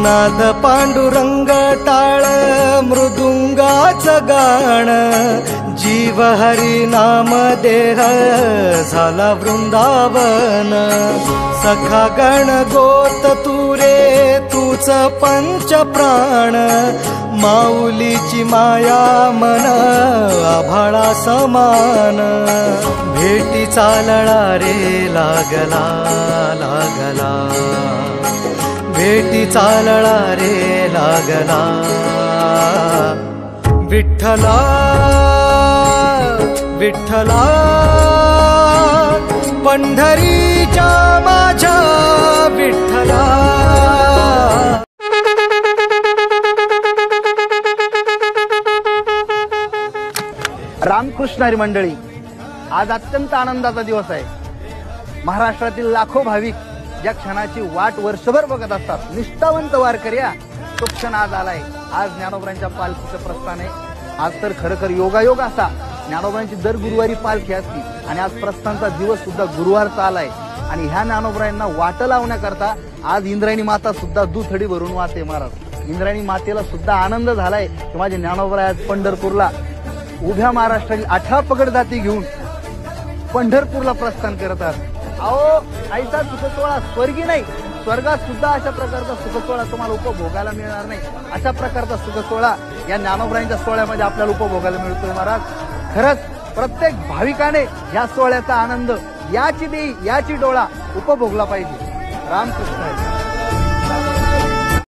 नाद पांडुरंग टाळ मृदुंगाच गाण जीव हरी नाम देह झाला वृंदावन सखा गण गोत तुरे तूच पंच प्राण माऊलीची माया मन आभाळा समान भेटी चालळा रे लागला लागला भेटी चालळा रे लागला विठ्ठला विठ्ठला पंढरीच्या माझ्या विठ्ठला। रामकृष्णारी मंडळी, आज अत्यंत आनंदाचा दिवस आहे। महाराष्ट्रातील लाखो भाविक ज्या क्षणाची वाट वर्षभर बघत असतात, निष्ठावंत वारकऱ्या, तो क्षण आज आलाय। आज ज्ञानोबांच्या पालखीचं प्रस्थान आहे। आज तर खरखर योगायोग असा, ज्ञानोबांची दर गुरुवारी पालखी असती आणि आज प्रस्थानचा दिवस सुद्धा गुरुवारचा आलाय आणि ह्या ज्ञानोबांना वाट लावण्याकरता आज इंद्रायणी माता सुद्धा दुथडी भरून वाहते महाराज। इंद्रायणी मातेला सुद्धा आनंद झालाय की माझे ज्ञानोबा आज पंढरपूरला उभ्या महाराष्ट्रातील 18 पगड जाती घेऊन पंढरपूरला प्रस्थान करतात। अहो, ऐसा सुखसोहळा स्वर्गी नाही, स्वर्गात सुद्धा अशा प्रकारचा सुखसोहळा तुम्हाला उपभोगायला मिळणार नाही। अशा प्रकारचा सुखसोहळा या ज्ञानोबांच्या सोहळ्यामध्ये आपल्याला उपभोगायला मिळतोय महाराज। खरंच प्रत्येक भाविकाने या सोहळ्याचा आनंद याची देई याची डोळा उपभोगला पाहिजे। रामकृष्ण।